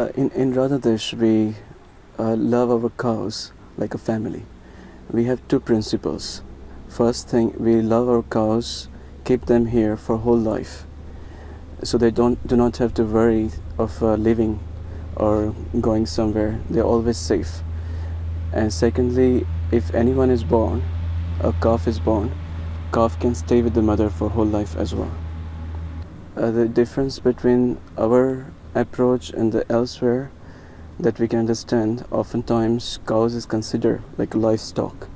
In Radhadesh, we love our cows like a family. We have two principles. First thing, we love our cows, keep them here for whole life, so they do not have to worry of living or going somewhere. They're always safe. And secondly, if anyone is born, a calf is born, calf can stay with the mother for whole life as well. The difference between our approach and the elsewhere that we can understand, oftentimes cows is considered like a livestock,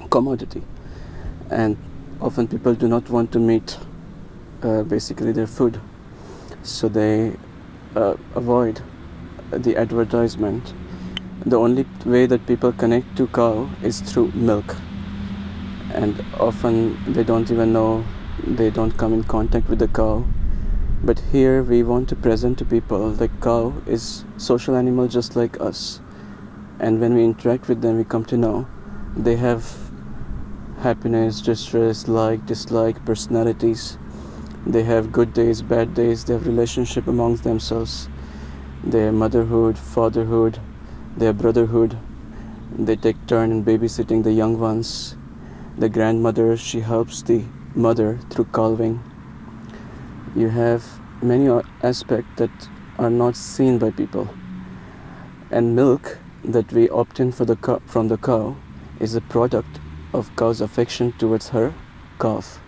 commodity, and often people do not want to meet basically their food, so they avoid the advertisement. The only way that people connect to cow is through milk, and often they don't even know, they don't come in contact with the cow. But here we want to present to people that cow is social animal just like us, and when we interact with them we come to know they have happiness, distress, like, dislike, personalities. They have good days, bad days, they have relationship amongst themselves, their motherhood, fatherhood, their brotherhood. They take turn in babysitting the young ones. The grandmother, she helps the mother through calving. You have many aspects that are not seen by people. And milk that we obtain from the cow is a product of cow's affection towards her calf.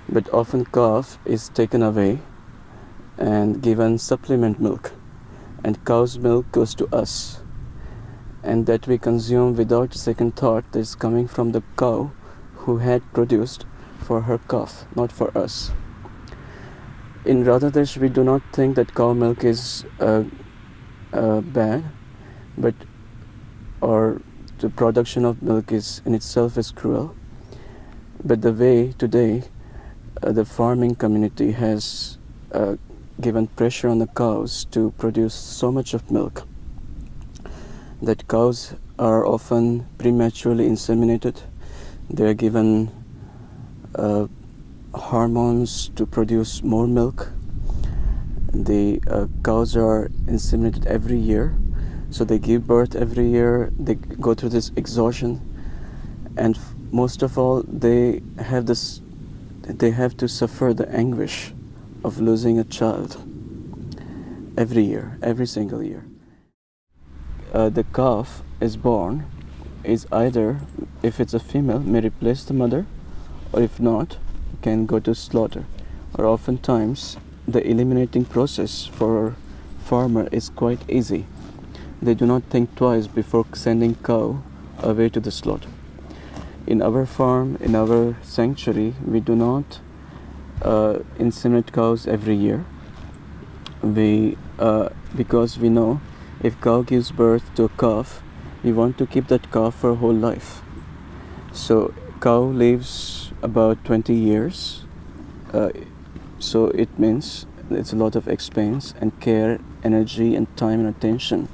But often calf is taken away and given supplement milk, and cow's milk goes to us, and that we consume without second thought that is coming from the cow who had produced for her calf, not for us. In Radhadesh, we do not think that cow milk is bad, but or the production of milk is in itself is cruel. But the way today the farming community has given pressure on the cows to produce so much of milk that cows are often prematurely inseminated. They are given hormones to produce more milk. The cows are inseminated every year, so they give birth every year. They go through this exhaustion, and most of all, they have to suffer the anguish of losing a child every year, every single year. The calf is born is either, if it's a female, may replace the mother, or if not, can go to slaughter. Or oftentimes the eliminating process for farmer is quite easy. They do not think twice before sending cow away to the slaughter. In our farm, in our sanctuary, we do not inseminate cows every year. Because we know if cow gives birth to a calf, we want to keep that calf for whole life. So cow lives about 20 years. So it means it's a lot of expense and care, energy and time and attention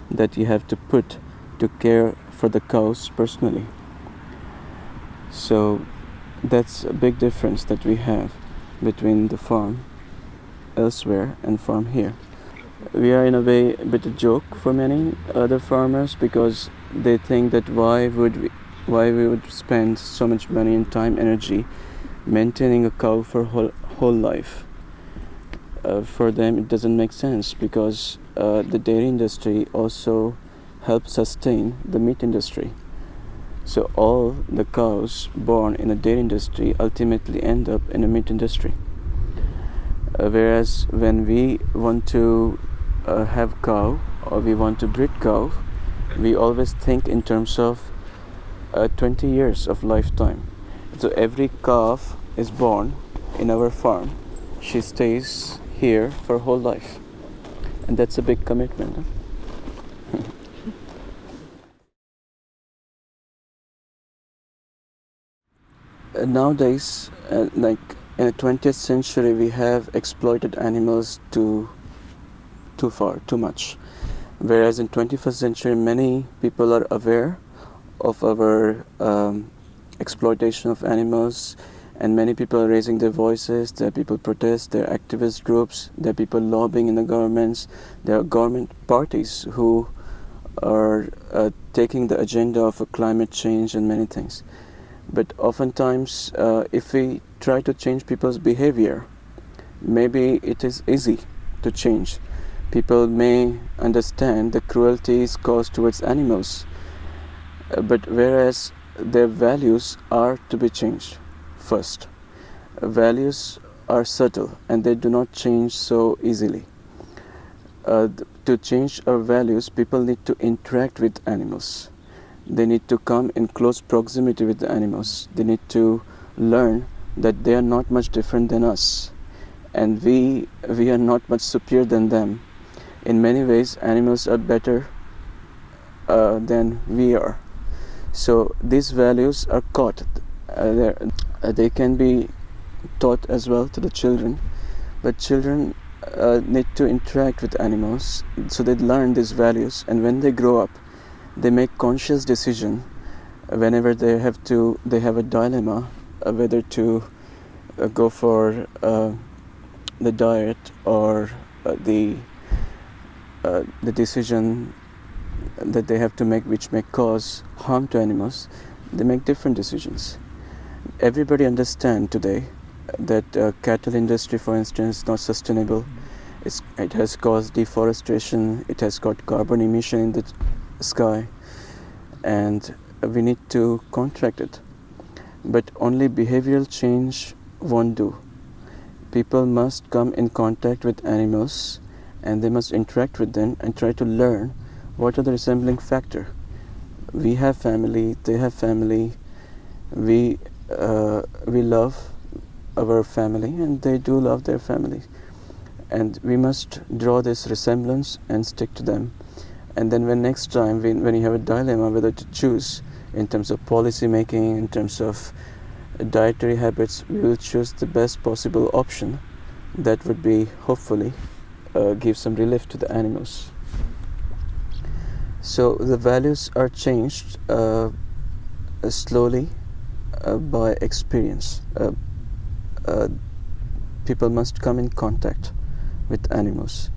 that you have to put to care for the cows personally. So that's a big difference that we have between the farm elsewhere and farm here. We are in a way a bit of a joke for many other farmers, because they think that why we would spend so much money and time, energy maintaining a cow for whole life. For them it doesn't make sense, because the dairy industry also helps sustain the meat industry. So all the cows born in the dairy industry ultimately end up in the meat industry. Whereas when we want to have cow, or we want to breed cow, we always think in terms of 20 years of lifetime. So every calf is born in our farm, she stays here for whole life, and that's a big commitment. Nowadays, like in the 20th century, we have exploited animals too far, too much. Whereas in 21st century, many people are aware of our exploitation of animals, And many people are raising their voices, there are people protest, there are activist groups, there are people lobbying in the governments, there are government parties who are taking the agenda of a climate change and many things. But oftentimes, if we try to change people's behavior, maybe it is easy to change. People may understand the cruelties caused towards animals, but whereas their values are to be changed first. Values are subtle and they do not change so easily. To change our values, people need to interact with animals. They need to come in close proximity with the animals. They need to learn that they are not much different than us, and we are not much superior than them. In many ways, animals are better than we are. So these values are caught. They can be taught as well to the children, but children need to interact with animals, so they learn these values, and when they grow up, they make conscious decision whenever they have a dilemma whether to go for the diet or the decision that they have to make which may cause harm to animals. They make different decisions. Everybody understands today that cattle industry, for instance, is not sustainable. It has caused deforestation, it has got carbon emission in the sky, and we need to contract it. But only behavioral change won't do. People must come in contact with animals, and they must interact with them and try to learn what are the resembling factor. We have family, they have family, we love our family and they do love their family, and we must draw this resemblance and stick to them. And then when next time when you have a dilemma whether to choose in terms of policy making, in terms of dietary habits, we will choose the best possible option that would be hopefully give some relief to the animals. So the values are changed slowly by experience. People must come in contact with animals.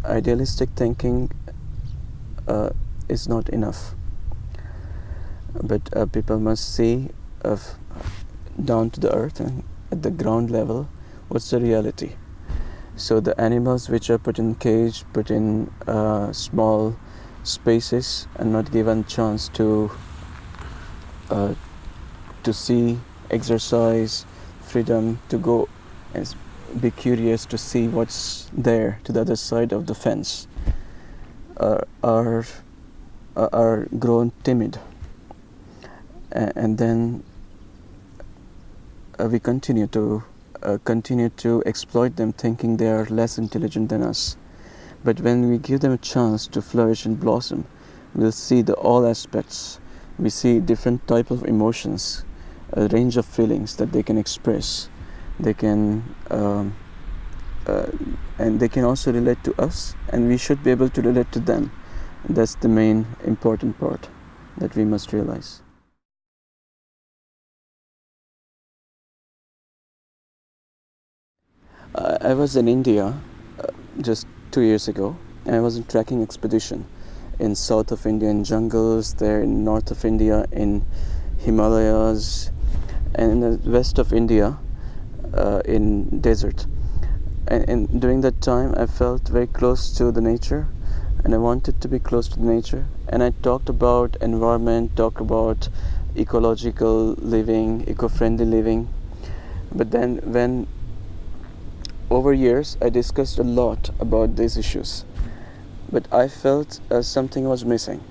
Idealistic thinking is not enough, but people must see down to the earth and at the ground level what's the reality. So the animals which are put in cage, put in small spaces and not given chance to see, exercise, freedom to go and be curious to see what's there to the other side of the fence, are grown timid, and then we continue to exploit them, thinking they are less intelligent than us. But when we give them a chance to flourish and blossom, we'll see all aspects. We see different type of emotions, a range of feelings that they can express. They can and they can also relate to us, and we should be able to relate to them. That's the main important part that we must realize. I was in India just 2 years ago, and I was in trekking expedition in south of India, in jungles, there in north of India, in Himalayas, and in the west of India, in desert. And during that time, I felt very close to the nature, and I wanted to be close to the nature. And I talked about environment, talked about ecological living, eco-friendly living. But then when over years, I discussed a lot about these issues, but I felt something was missing.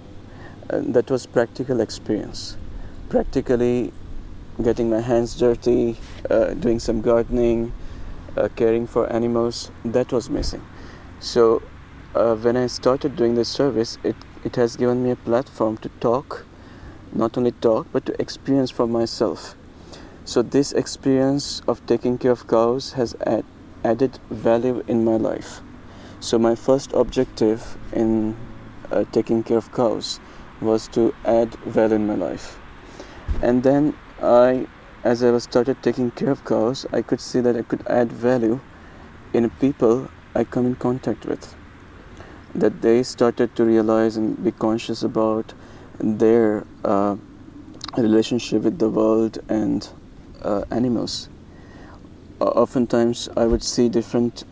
That was practical experience. Practically getting my hands dirty, doing some gardening, caring for animals, that was missing. So when I started doing this service, it has given me a platform to talk, not only talk, but to experience for myself. So this experience of taking care of cows has added value in my life. So my first objective in taking care of cows was to add value in my life. And then I as I was started taking care of cows, I could see that I could add value in people I come in contact with. That they started to realize and be conscious about their relationship with the world and animals. Oftentimes I would see different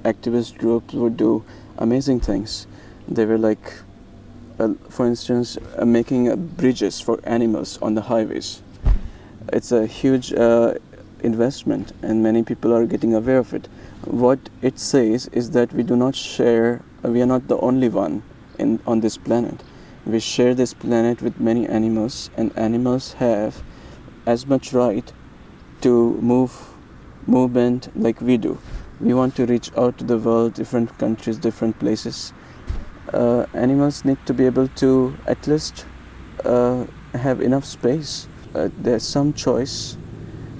activist groups would do amazing things. They were like, for instance, making bridges for animals on the highways. It's a huge investment, and many people are getting aware of it. What it says is that we do not share, we are not the only one on this planet. We share this planet with many animals, and animals have as much right to movement like we do. We want to reach out to the world, different countries, different places. Animals need to be able to at least have enough space. There's some choice,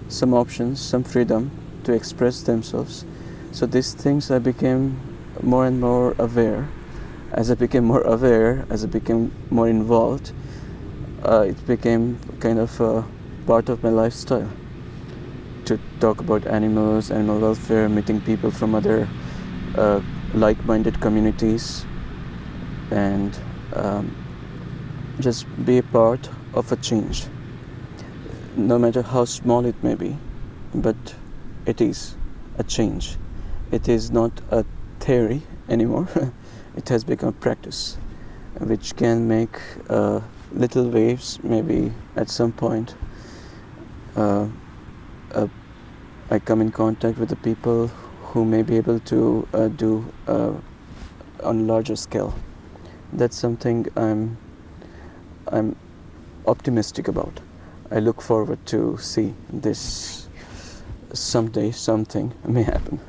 some options, some freedom to express themselves. So these things I became more and more aware. As I became more aware, as I became more involved, it became kind of a part of my lifestyle to talk about animals, animal welfare, meeting people from other like-minded communities, and just be a part of a change, no matter how small it may be, but it is a change. It is not a theory anymore. It has become a practice, which can make little waves maybe at some point. I come in contact with the people who may be able to do on a larger scale. That's something I'm optimistic about. I look forward to see this someday. Something may happen.